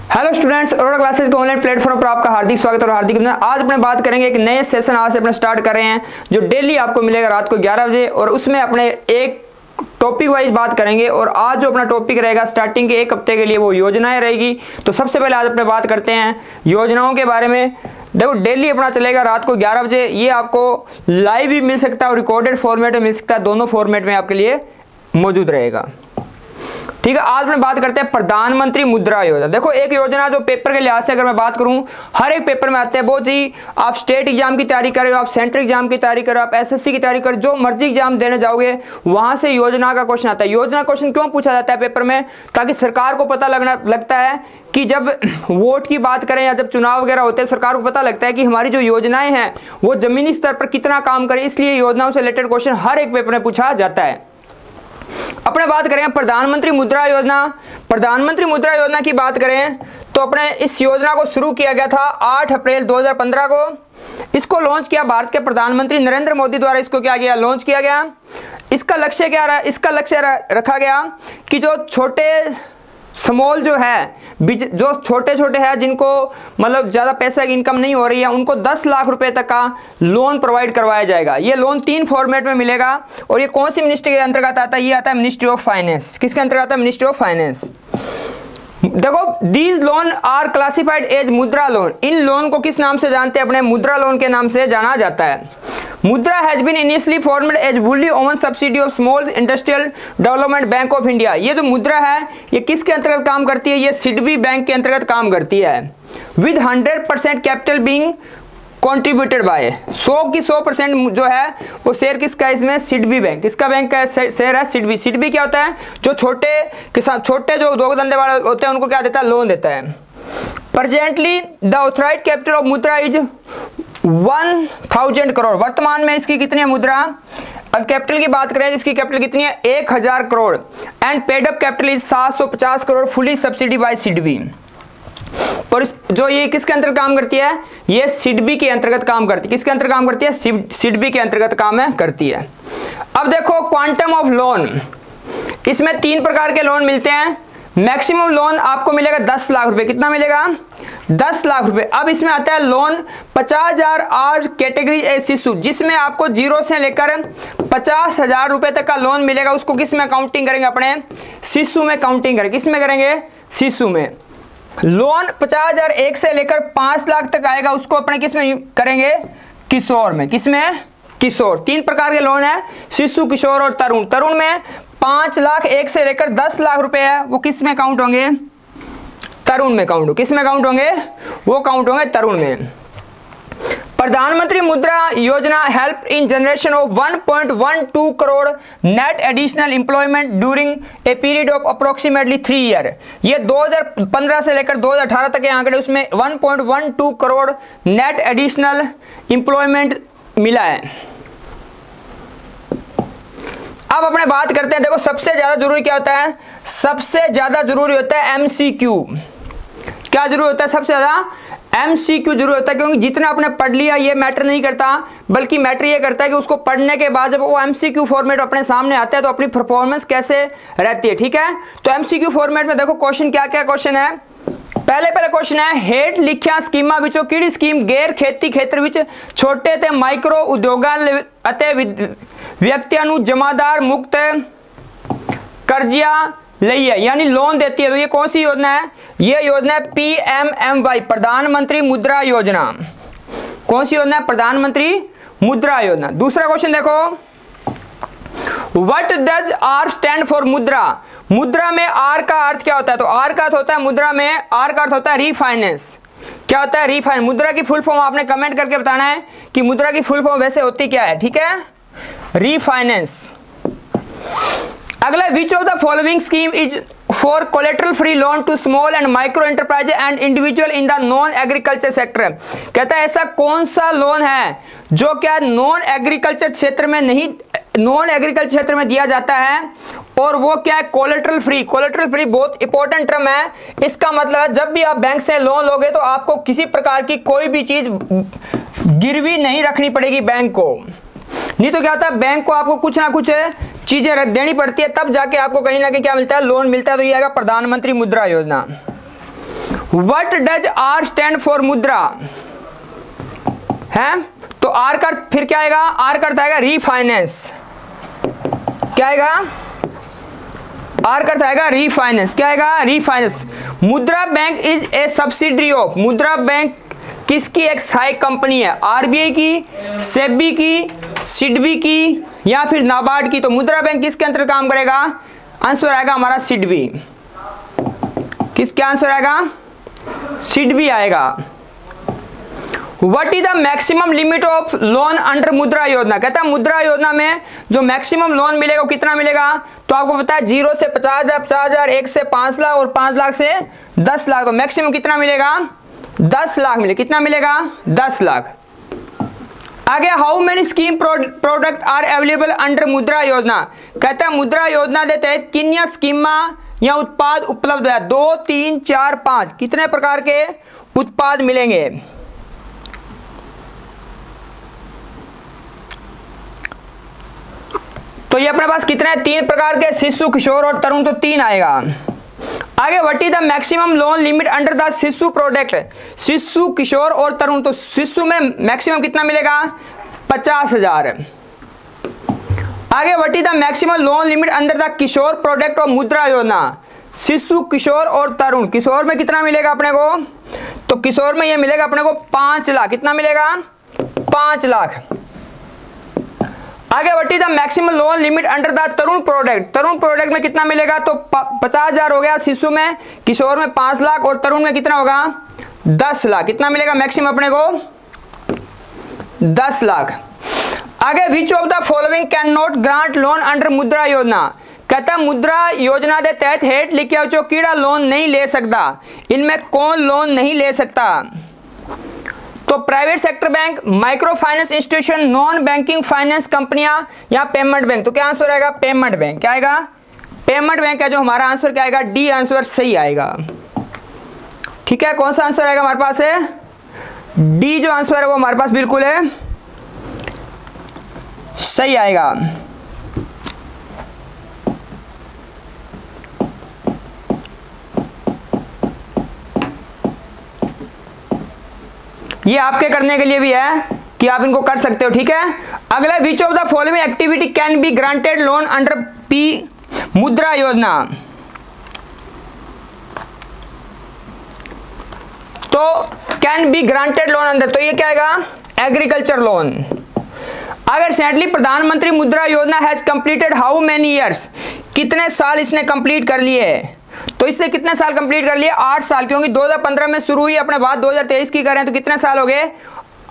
Hello students, Arora classes के online platform पर आपका हार्दिक स्वागत और हार्दिक अभिनंदन। आज अपने बात करेंगे एक नए सेशन आज से अपने स्टार्ट कर रहे हैं जो डेली आपको मिलेगा रात को 11 बजे, और उसमें अपने एक टॉपिक वाइज बात करेंगे। और आज जो अपना टॉपिक रहेगा स्टार्टिंग के एक हफ्ते के लिए वो योजनाएं रहेगी। तो सबसे पहले आज अपने बात करते हैं योजनाओं के बारे में। देखो डेली अपना चलेगा रात को 11 बजे, ये आपको लाइव भी मिल सकता है और रिकॉर्डेड फॉर्मेट में मिल सकता है, दोनों फॉर्मेट में आपके लिए मौजूद रहेगा। ठीक है, आज मैं बात करते हैं प्रधानमंत्री मुद्रा योजना। देखो एक योजना जो पेपर के लिहाज से अगर मैं बात करूं हर एक पेपर में आते हैं, वो जी आप स्टेट एग्जाम की तैयारी करें, आप सेंट्रल एग्जाम की तैयारी करें, आप एसएससी की तैयारी करें, जो मर्जी एग्जाम देने जाओगे वहां से योजना का क्वेश्चन आता है। योजना क्वेश्चन क्यों पूछा जाता है पेपर में? ताकि सरकार को पता लगता है कि जब वोट की बात करें या जब चुनाव वगैरह होते हैं, सरकार को पता लगता है कि हमारी जो योजनाएं हैं वो जमीनी स्तर पर कितना काम करें, इसलिए योजनाओं से रिलेटेड क्वेश्चन हर एक पेपर में पूछा जाता है। अपने बात करें प्रधानमंत्री मुद्रा योजना। प्रधानमंत्री मुद्रा योजना की बात करें तो अपने इस योजना को शुरू किया गया था 8 अप्रैल 2015 को। इसको लॉन्च किया भारत के प्रधानमंत्री नरेंद्र मोदी द्वारा। इसको क्या गया, लॉन्च किया गया। इसका लक्ष्य क्या रहा? इसका लक्ष्य रखा गया कि जो छोटे स्मॉल जो है, जो छोटे छोटे हैं जिनको मतलब ज़्यादा पैसा की इनकम नहीं हो रही है, उनको 10 लाख रुपए तक का लोन प्रोवाइड करवाया जाएगा। ये लोन 3 फॉर्मेट में मिलेगा। और ये कौन सी मिनिस्ट्री के अंतर्गत आता है? ये आता है मिनिस्ट्री ऑफ फाइनेंस। किसके अंतर्गत आता है? Ministry of finance. देखो these loan are classified as Mudra loan. इन लोन को किस नाम से जानते हैं? अपने मुद्रा लोन के नाम से जाना जाता है। Mudra has been initially formed as wholly owned subsidiary of small industrial development bank of India. ये जो मुद्रा है ये किसके अंतर्गत काम करती है? ये सिडबी बैंक के अंतर्गत काम करती है। With 100% capital being contributed bye 100% जो है वो शेयर किसका है इसमें? सिडबी बैंक। किसका बैंक का शेयर है? सिडबी। सिडबी क्या होता है? जो छोटे किसान, छोटे जो दो धंधे वाले होते हैं उनको क्या देता है? लोन देता है। Presently the authorised capital of मुद्रा इज 1000 करोड़। वर्तमान में इसकी कितनी है मुद्रा? अब कैपिटल की बात करें, इसकी कैपिटल कितनी है? 1000 crore. And paid up capital is 750 crore fully subsidy by SIDBI. और जो ये किसके अंतर्गत काम करती है? ये सिडबी के अंतर्गत काम करती है। किसके अंतर्गत काम करती है? सिडबी के अंतर्गत काम करती है। अब देखो क्वांटम ऑफ लोन, इसमें 3 प्रकार के लोन मिलते हैं। मैक्सिमम लोन आपको मिलेगा 10 लाख रुपए। कितना मिलेगा? 10 लाख रुपए। अब इसमें आता है लोन 50,000 आर कैटेगरी ए शिशु, जिसमें आपको 0 से लेकर 50,000 रुपए तक का लोन मिलेगा। उसको किस में काउंटिंग करेंगे? अपने शिशु में काउंटिंग करेंगे। किस में करेंगे? शिशु में। लोन 50,000 1 से लेकर 5 लाख तक आएगा, उसको अपने किस में करेंगे? किशोर में। किस में? किशोर। 3 प्रकार के लोन है, शिशु, किशोर और तरुण। तरुण में 5 लाख 1 से लेकर 10 लाख रुपए है, वो किस में काउंट होंगे? तरुण में काउंट हो। किस में काउंट होंगे? वो काउंट होंगे तरुण में। प्रधानमंत्री मुद्रा योजना help in generation of 1.12 crore net additional employment during a period of approximately 3 year. ये 2015 से लेकर 2018 तक के आंकड़े, उसमें 1.12 करोड़ नेट एडिशनल एम्प्लॉयमेंट मिला है। अब अपने बात करते हैं, देखो सबसे ज्यादा जरूरी क्या होता है? सबसे ज्यादा जरूरी होता है एमसीक्यू। क्या जरूरी होता है? सबसे ज्यादा एमसीक्यू जरूरी होता है, क्योंकि जितना आपने पढ़ लिया ये मैटर नहीं करता, बल्कि मैटर ये करता है कि उसको पढ़ने के बाद जब वो एमसीक्यू फॉर्मेट अपने सामने आता है तो अपनी परफॉर्मेंस कैसे रहती है। ठीक है, तो एमसीक्यू फॉर्मेट में देखो क्वेश्चन क्या क्या क्वेश्चन है। पहले क्वेश्चन है, हेठ लिखिया स्कीमा विचों किहड़ी स्कीम गैर खेती खेत्र विच छोटे ते माइक्रो उद्योगां अते व्यक्तियां नूं जमादार मुक्त कर्जिया लई है, यानी लोन देती है। तो ये कौन सी योजना है? ये योजना है PMMY, प्रधानमंत्री मुद्रा योजना। कौन सी योजना है? प्रधानमंत्री मुद्रा योजना। दूसरा क्वेश्चन देखो, what does R stand for? मुद्रा। मुद्रा में R का अर्थ क्या होता है? तो R का अर्थ होता है, मुद्रा में R का अर्थ होता है रीफाइनेंस। क्या होता है? रीफाइनेंस। मुद्रा की फुल फॉर्म आपने कमेंट करके बताना है कि मुद्रा की फुल फॉर्म वैसे होती क्या है। ठीक है, रीफाइनेंस। अगला, which of the following scheme is for collateral free loan to small and micro enterprise and individual in the non agriculture sector. कहता है ऐसा कौन सा लोन है जो क्या नॉन एग्रीकल्चर क्षेत्र में नहीं, नॉन एग्रीकल्चर क्षेत्र में दिया जाता है, और वो क्या है? Collateral free. कोलेटरल फ्री बहुत इंपॉर्टेंट टर्म है। इसका मतलब है जब भी आप बैंक से लोन लोगे तो आपको किसी प्रकार की कोई भी चीज गिरवी नहीं रखनी पड़ेगी बैंक को। नहीं तो क्या होता है, बैंक को आपको कुछ ना कुछ चीजें देनी पड़ती है, तब जाके आपको कहीं ना कहीं क्या मिलता है? लोन मिलता है। तो ये आएगा Pradhan Mantri Mudra Yojana. What does R stand for Mudra है, तो आर का फिर क्या आएगा, आर का आएगा रीफाइनेंस, क्या आएगा, आर का आएगा रीफाइनेंस, क्या आएगा, रीफाइनेंस। मुद्रा bank is a subsidiary of, मुद्रा बैंक किसकी एक सहायक कंपनी है, आरबीआई की, सेबी की, सिडबी की या फिर नाबार्ड की। तो मुद्रा बैंक किसके अंतर्गत काम करेगा, आंसर आएगा हमारा सिडबी, किसके आंसर आएगा, सिडबी आएगा। What is the maximum limit of loan under Mudra Yojana, कहता है मुद्रा योजना में जो मैक्सिमम लोन मिलेगा वो कितना मिलेगा, तो आपको पता है 0 से 50,000, 50,000, 1 से 5 लाख और 5 लाख से 10 लाख, तो मैक्सिमम कितना मिलेगा, 10 लाख मिले, कितना मिलेगा, 10 लाख। आगे how many scheme product are available under Mudra Yojana, कहता है मुद्रा योजना के तहत कितनी स्कीमा या उत्पाद उपलब्ध है, 2, 3, 4, 5, कितने प्रकार के उत्पाद मिलेंगे। तो ये अपने पास कितने, 3 प्रकार के, शिशु, किशोर और तरुण, तो 3 आएगा। आगे what is the maximum loan limit under the शिशु प्रोडक्ट, शिशु, किशोर और तरुण, तो शिशु में मैक्सिमम कितना मिलेगा, 50,000। आगे what is the maximum loan limit under the Kishor product और मुद्रा योजना, शिशु, किशोर और तरुण, किशोर में कितना मिलेगा अपने को, तो किशोर में ये मिलेगा अपने को 5 लाख, कितना मिलेगा, 5 लाख। आगे what is the maximum loan limit under the Tarun product, Tarun product में कितना मिलेगा, तो 50,000 हो गया शिशु में, किशोर में 5 लाख और तरुण में कितना होगा, 10 लाख, कितना मिलेगा मैक्सिमम अपने को, 10 लाख। आगे विच of the following can not grant loan under Mudra Yojana, कहता मुद्रा योजना के तहत हेठ लिखा जो कीड़ा लोन नहीं ले सकता, इनमें कौन लोन नहीं ले सकता, तो private sector bank, micro finance institution, non banking finance कंपनियां या पेमेंट बैंक। तो क्या आंसर आएगा, पेमेंट बैंक, क्या आएगा, पेमेंट बैंक है जो हमारा आंसर क्या आएगा, डी आंसर सही आएगा। ठीक है, कौन सा आंसर आएगा हमारे पास है, डी जो आंसर है वो हमारे पास बिल्कुल है सही आएगा। ये आपके करने के लिए भी है कि आप इनको कर सकते हो। ठीक है, अगला which of the following activity can be granted loan under P मुद्रा योजना, तो कैन बी ग्रांटेड लोन अंदर, तो ये क्या आएगा, एग्रीकल्चर लोन। अगर रिसेंटली प्रधानमंत्री Mudra Yojana has completed how many years, कितने साल इसने कंप्लीट कर लिए, तो इसने कितने साल कंप्लीट कर लिए, 8 साल, क्योंकि 2015 में शुरू हुई, अपने बाद 2023 की करें तो कितने साल हो गए,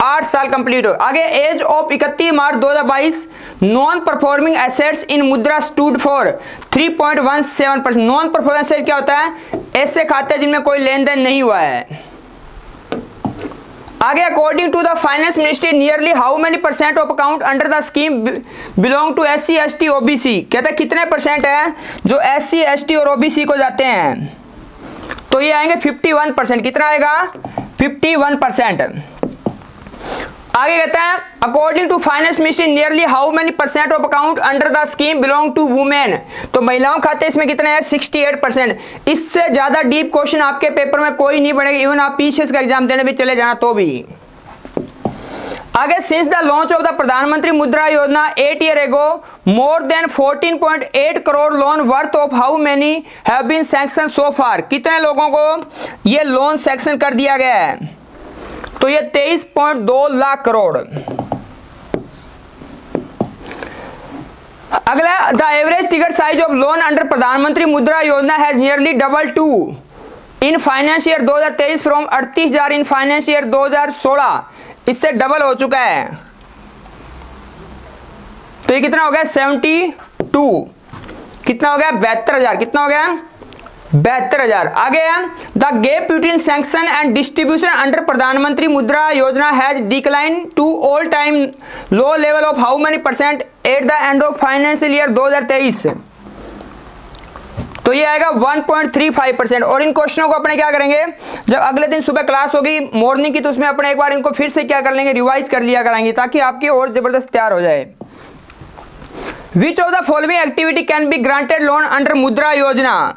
8 साल कंप्लीट हो। आगे as of 31 March 2022 non performing assets in Mudra stood for 3.17%। Non performing asset क्या होता है, ऐसे खाते जिनमें कोई लेन देन नहीं हुआ है। आगे according to the finance ministry nearly how many % of account under the scheme belong to SC ST OBC, कहते हैं कितने % है जो SC ST और OBC को जाते हैं, तो ये आएंगे 51%, कितना आएगा 51%। आगे कहते हैं according to finance ministry nearly how many % of account under the scheme belong to women, तो महिलाओं खाते इसमें कितने हैं 68%। इससे ज्यादा डीप क्वेश्चन आपके पेपर में कोई नहीं बनेगा, इवन आप पीसीएस का एग्जाम देने भी चले जाना तो भी। आगे since the launch of the Pradhanmantri Mudra Yojana 8 year ago more than 14.8 crore loan worth of how many have been sanction so far, कितने लोगों को ये लोन सैंक्शन कर दिया गया है, तो ये 23.2 लाख करोड़। अगला the average ticket size of loan under Pradhan Mantri Mudra Yojana has nearly double two in finance year 2023 from 38,000 in finance year 2016, इससे डबल हो चुका है, तो ये कितना हो गया 72, कितना हो गया 72,000, कितना हो गया 72,000। आगे the gap between sanction and distribution under Pradhan Mantri Mudra Yojana has decline to all time low level of how many % at the end of financial year 2023, तो ये आएगा 1.35%। और इन क्वेश्चनों को अपने क्या करेंगे, जब अगले दिन सुबह क्लास होगी मॉर्निंग की, तो उसमें अपने एक बार इनको फिर से क्या कर लेंगे, रिवाइज कर लिया कराएंगे, ताकि आपकी और जबरदस्त तैयार हो जाए। विच of the following activity can be granted loan under Mudra योजना,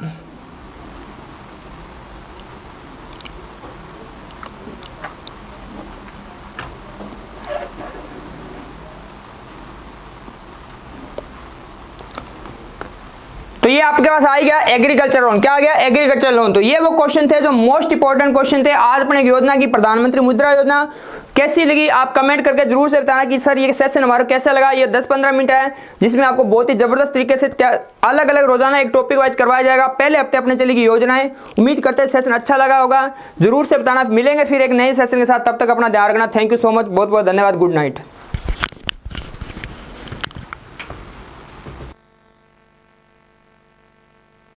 तो ये आपके पास आ गया एग्रीकल्चर लोन। क्या आ गया? Agriculture loan. तो ये वो क्वेश्चन थे जो मोस्ट इंपॉर्टेंट क्वेश्चन थे आज अपने योजना की, प्रधानमंत्री मुद्रा योजना। कैसी लगी आप कमेंट करके जरूर से बताना कि सर ये सेशन हमारा कैसा लगा। ये 10-15 मिनट है जिसमें आपको बहुत ही जबरदस्त तरीके से अलग अलग रोजाना एक टॉपिक वाइज करवाया जाएगा। पहले हफ्ते अपने चलेगी योजनाएं। उम्मीद करते हैं सेशन अच्छा लगा होगा। जरूर से बताना। मिलेंगे फिर एक नए सेशन के साथ, तब तक अपना ध्यान रखना। थैंक यू सो मच, बहुत बहुत धन्यवाद। Good night.